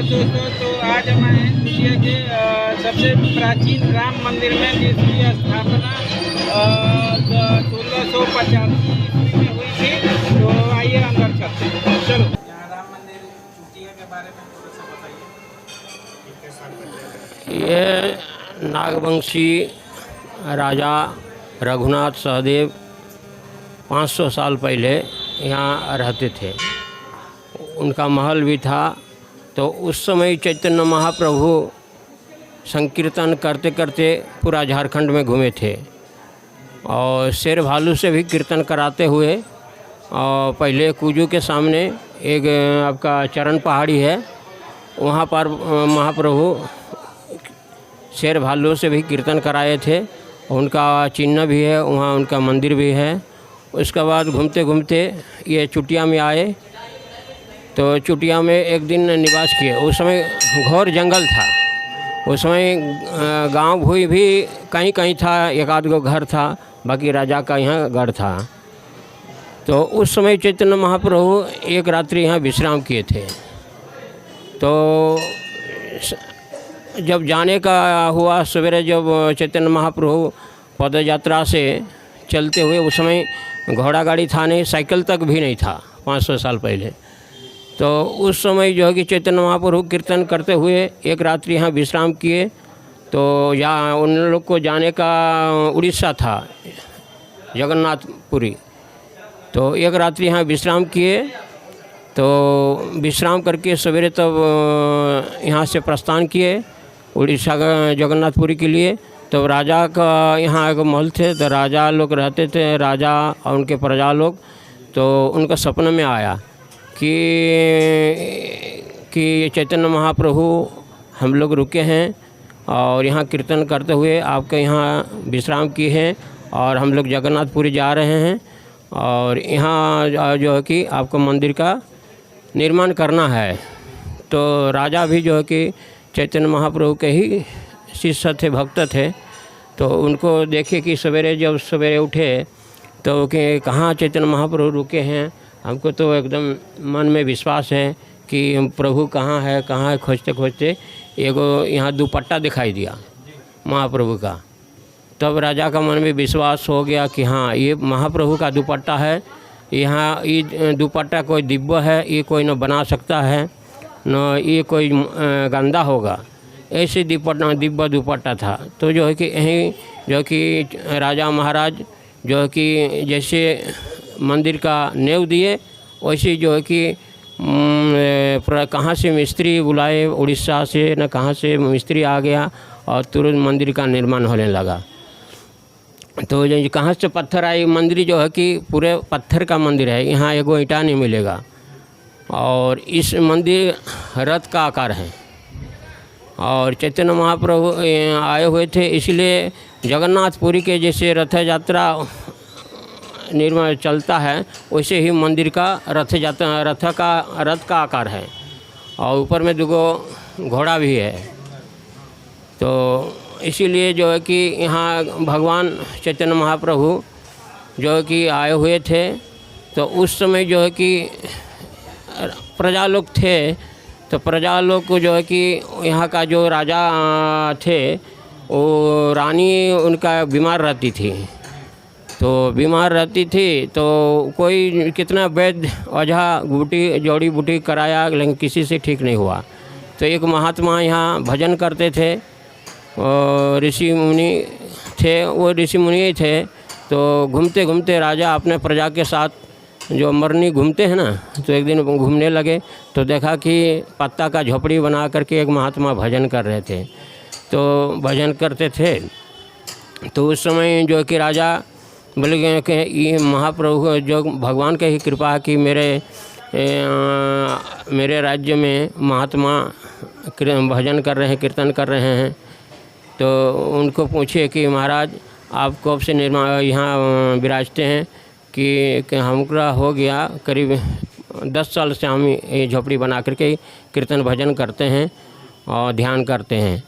दोस्तों, तो आज हम आए हैं चुटिया के सबसे प्राचीन राम मंदिर में, जिसकी स्थापना 1685 ईस्वी में हुई थी। तो आइए अंदर चलते हैं। चलो, यहाँ राम मंदिर चुटिया के बारे में थोड़ा सा बताइए। ये नागवंशी राजा रघुनाथ सहदेव 500 साल पहले यहाँ रहते थे। उनका महल भी था। तो उस समय चैतन्य महाप्रभु संकीर्तन करते करते पूरा झारखंड में घूमे थे और शेर भालू से भी कीर्तन कराते हुए। और पहले कुजू के सामने एक आपका चरण पहाड़ी है, वहाँ पर महाप्रभु शेर भालू से भी कीर्तन कराए थे। उनका चिन्ह भी है, वहाँ उनका मंदिर भी है। उसके बाद घूमते घूमते ये चुटिया में आए। तो चुटिया में एक दिन निवास किए। उस समय घोर जंगल था। उस समय गांव भूई भी कहीं कहीं था, एक आध गो घर था, बाकी राजा का यहाँ गढ़ था। तो उस समय चैतन्य महाप्रभु एक रात्रि यहाँ विश्राम किए थे। तो जब जाने का हुआ सवेरे, जब चैतन्य महाप्रभु पद यात्रा से चलते हुए, उस समय घोड़ा गाड़ी था नहीं, साइकिल तक भी नहीं था 500 साल पहले। तो उस समय जो है कि चैतन्य महाप्रभु कीर्तन करते हुए एक रात्रि यहाँ विश्राम किए। तो यहाँ उन लोग को जाने का उड़ीसा था, जगन्नाथपुरी। तो एक रात्रि यहाँ विश्राम किए। तो विश्राम करके सवेरे तब यहाँ से प्रस्थान किए उड़ीसा जगन्नाथपुरी के लिए। तो राजा का यहाँ एक महल थे, तो राजा लोग रहते थे, राजा और उनके प्रजा लोग। तो उनका सपने में आया कि चैतन्य महाप्रभु हम लोग रुके हैं और यहाँ कीर्तन करते हुए आपके यहाँ विश्राम किए हैं और हम लोग जगन्नाथपुरी जा रहे हैं और यहाँ जो है कि आपको मंदिर का निर्माण करना है। तो राजा भी जो है कि चैतन्य महाप्रभु के ही शिष्य थे, भक्त थे। तो उनको देखे कि सवेरे जब सवेरे उठे तो कि कहाँ चैतन्य महाप्रभु रुके हैं। हमको तो एकदम मन में विश्वास है कि प्रभु कहाँ है खोजते खोजते एगो यहाँ दुपट्टा दिखाई दिया महाप्रभु का। तब राजा का मन में विश्वास हो गया कि हाँ, ये महाप्रभु का दुपट्टा है। यहाँ ये दुपट्टा कोई दिव्य है, ये कोई न बना सकता है, न ये कोई गंदा होगा। ऐसे दिव्य दुपट्टा था। तो जो है कि यहीं जो कि राजा महाराज जो है कि जैसे मंदिर का नेव दिए, वैसे जो है कि कहाँ से मिस्त्री बुलाए, उड़ीसा से न कहाँ से मिस्त्री आ गया और तुरंत मंदिर का निर्माण होने लगा। तो जो कहाँ से पत्थर आई, मंदिर जो है कि पूरे पत्थर का मंदिर है, यहाँ एगो ईंटा नहीं मिलेगा। और इस मंदिर रथ का आकार है। और चैतन्य महाप्रभु आए हुए थे, इसलिए जगन्नाथपुरी के जैसे रथ यात्रा निर्माण चलता है, वैसे ही मंदिर का रथ का आकार है। और ऊपर में दुगो घोड़ा भी है। तो इसीलिए जो है कि यहाँ भगवान चैतन्य महाप्रभु जो है कि आए हुए थे। तो उस समय जो है कि प्रजा लोग थे। तो प्रजा लोग को जो है कि यहाँ का जो राजा थे, वो रानी उनका बीमार रहती थी। तो बीमार रहती थी तो कोई कितना वैद्य ओझा जड़ी बूटी कराया, लेकिन किसी से ठीक नहीं हुआ। तो एक महात्मा यहाँ भजन करते थे, ऋषि मुनि थे, वो ऋषि मुनि थे। तो घूमते घूमते राजा अपने प्रजा के साथ जो मरनी घूमते हैं ना, तो एक दिन घूमने लगे तो देखा कि पत्ता का झोपड़ी बना करके एक महात्मा भजन कर रहे थे। तो भजन करते थे। तो उस समय जो कि राजा बोले कि ये महाप्रभु जो भगवान की ही कृपा है कि मेरे राज्य में महात्मा भजन कर रहे हैं, कीर्तन कर रहे हैं। तो उनको पूछे कि महाराज आप कब से यहाँ विराजते हैं? कि हमका हो गया करीब 10 साल से हम ये झोपड़ी बना करके कीर्तन भजन करते हैं और ध्यान करते हैं।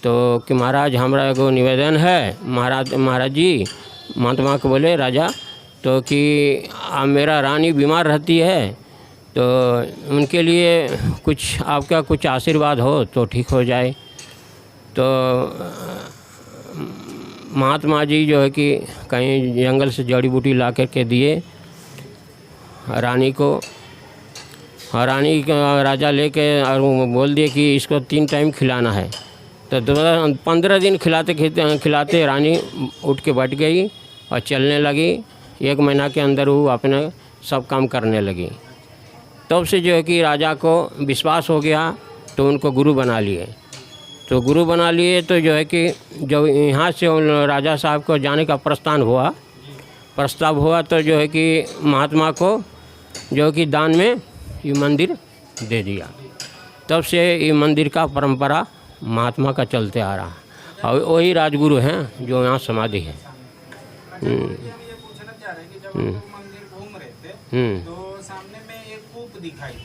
तो कि महाराज हमारा एगो निवेदन है। महाराज जी महात्मा को बोले राजा, तो कि मेरा रानी बीमार रहती है, तो उनके लिए कुछ आपका कुछ आशीर्वाद हो तो ठीक हो जाए। तो महात्मा जी जो है कि कहीं जंगल से जड़ी बूटी ला करके दिए रानी को, और रानी का राजा लेके और वो बोल दिए कि इसको 3 टाइम खिलाना है। तो 15 दिन खिलाते खिलाते रानी उठ के बैठ गई और चलने लगी। 1 महीना के अंदर वो अपने सब काम करने लगी। तब से जो है कि राजा को विश्वास हो गया, तो उनको गुरु बना लिए। तो गुरु बना लिए तो जो है कि जब यहाँ से राजा साहब को जाने का प्रस्ताव हुआ तो जो है कि महात्मा को जो है कि दान में ये मंदिर दे दिया। तब से ये मंदिर का परंपरा महात्मा का चलते आ रहा है, और वही राजगुरु हैं जो यहाँ समाधि है। हम ये पूछना चाह रहे हैं कि जब हम लोग मंदिर घूम रहे थे तो सामने में एक कूप दिखाई दी,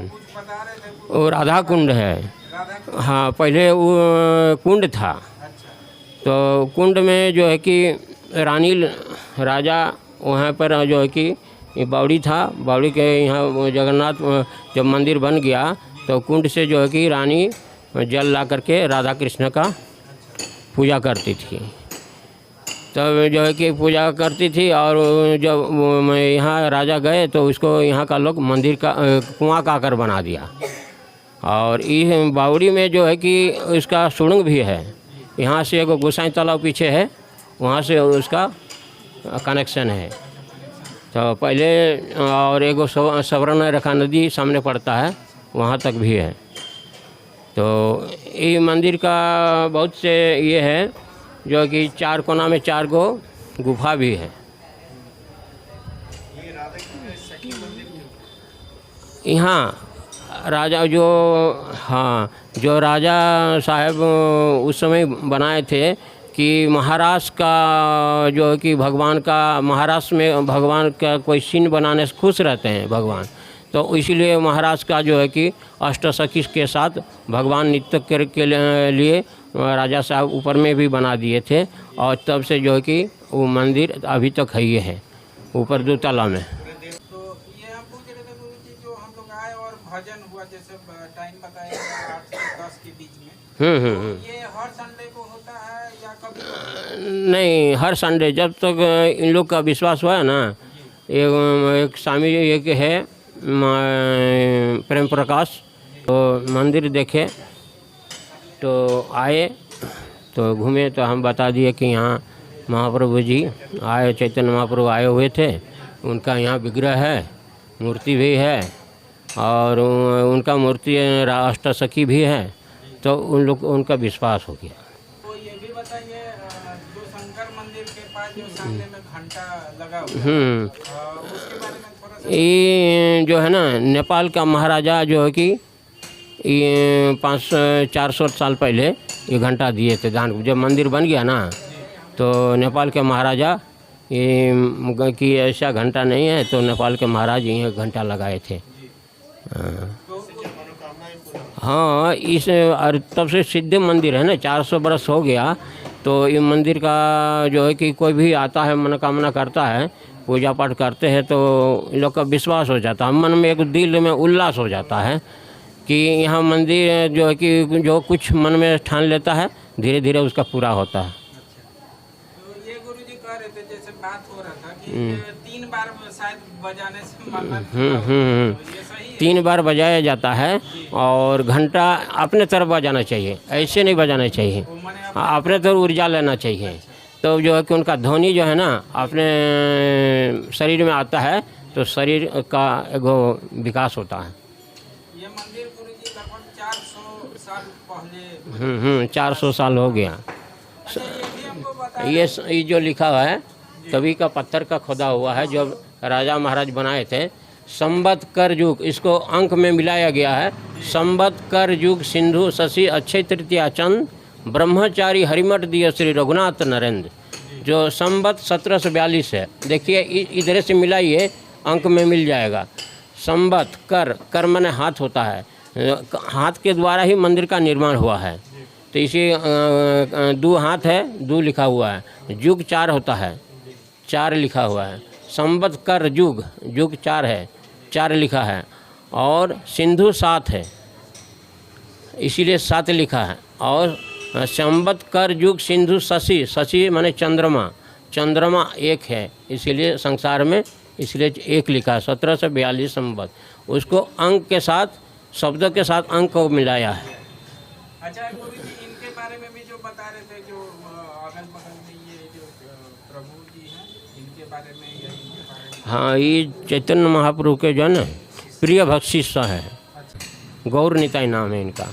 कुछ बता रहे थे? वो राधा कुंड है। राधा कुंड? हाँ, पहले वो कुंड था। अच्छा। तो कुंड में जो है कि रानी राजा वहाँ पर जो है कि बावड़ी था। बावड़ी के यहाँ जगन्नाथ जब मंदिर बन गया तो कुंड से जो है कि रानी जल ला करके राधा कृष्ण का पूजा करती थी। तब जो है कि पूजा करती थी, और जब यहाँ राजा गए तो उसको यहाँ का लोग मंदिर का कुआं का आकर बना दिया। और इस बावड़ी में जो है कि उसका सुरंग भी है। यहाँ से एक गोसाई तालाब पीछे है, वहाँ से उसका कनेक्शन है। तो पहले और एक सवर्ण रेखा नदी सामने पड़ता है, वहाँ तक भी है। तो ये मंदिर का बहुत से ये है जो कि 4 कोना में 4 गो गुफा भी है। यहाँ राजा जो राजा साहब उस समय बनाए थे कि महाराष्ट्र का जो है कि भगवान का, महाराष्ट्र में भगवान का कोई सीन बनाने से खुश रहते हैं भगवान, तो इसीलिए महाराष्ट्र का जो है कि अष्टसखी के साथ भगवान नृत्य के लिए राजा साहब ऊपर में भी बना दिए थे। और तब से जो है कि वो मंदिर अभी तक है, ये है ऊपर 2 तला में। तो ये हम पूछ रहे थे गुरु जी, जो हम लोग आए और भजन हुआ, जैसे टाइम बताया 8 से 10 के बीच में, ये हर संडे को होता है या कभी? नहीं, हर संडे। जब तक इन लोग का विश्वास हुआ है ना, एक स्वामी एक है प्रेम प्रकाश, तो मंदिर देखे तो आए, तो घूमे, तो हम बता दिए कि यहाँ महाप्रभु जी आए, चैतन्य महाप्रभु आए हुए थे, उनका यहाँ विग्रह है, मूर्ति भी है, और उनका मूर्ति अष्टसखी भी है। तो उन लोग उनका विश्वास हो गया। तो ये भी बताइए, जो शंकर मंदिर के पास जो सामने में घंटा लगा हुआ है, उसके बारे में थोड़ा सा। ये जो है ना, नेपाल का महाराजा जो है कि ये 400 साल पहले ये घंटा दिए थे दान। जब मंदिर बन गया ना, तो नेपाल के महाराजा ये कि ऐसा घंटा नहीं है, तो नेपाल के महाराज ये घंटा लगाए थे। हाँ, इस तब से सिद्ध मंदिर है ना, 400 बरस हो गया। तो ये मंदिर का जो है कि कोई भी आता है, मनोकामना करता है, पूजा पाठ करते हैं, तो इन लोग का विश्वास हो जाता है, मन में एक दिल में उल्लास हो जाता है कि यहाँ मंदिर जो है कि जो कुछ मन में ठान लेता है, धीरे धीरे उसका पूरा होता है। तो ये गुरु जी कह रहे थे, जैसे बात हो रहा था कि 3 बार शायद बजाने से मन्नत पूरा होता है, तो ये सही है? 3 बार बजाया जाता है, और घंटा अपने तरफ बजाना चाहिए, ऐसे नहीं बजाना चाहिए, अपने तरफ ऊर्जा लेना चाहिए। तो जो है कि उनका ध्वनि जो है ना अपने शरीर में आता है, तो शरीर का एगो विकास होता है। ये मंदिर गुरु जी लगभग 400 साल पहले। 400 साल हो गया। अच्छा, ये भी हमको बताइए। ये जो लिखा हुआ है, तभी का पत्थर का खोदा हुआ है, जो राजा महाराज बनाए थे। संवत कर युग, इसको अंक में मिलाया गया है। संवत कर युग सिंधु शशि अक्षय तृतीया चंद ब्रह्मचारी हरिमठ दिए श्री रघुनाथ नरेंद्र। जो संवत 1742 है। देखिए इधर से मिलाइए, अंक में मिल जाएगा। संवत कर माने हाथ होता है, हाथ के द्वारा ही मंदिर का निर्माण हुआ है। तो इसे 2 हाथ है, 2 लिखा हुआ है। युग 4 होता है, 4 लिखा हुआ है। संवत कर युग 4 है, 4 लिखा है और सिंधु 7 है, इसीलिए 7 लिखा है। और संवत कर युग सिंधु शशि, शशि माने चंद्रमा, चंद्रमा 1 है, इसीलिए संसार में इसलिए 1 लिखा है। 1742 संवत, उसको अंक के साथ, शब्दों के साथ अंक को मिलाया है। अच्छा गुरु जी, इनके बारे में भी जो बता रहे थे, जो अगल बगल में ये जो प्रभु जी हैं, इनके बारे में या इनके बारे में? हाँ, ये चैतन्य महाप्रभु के जो है ना प्रिय भक्त शिष्य है, अच्छा, गौर निताई नाम है इनका।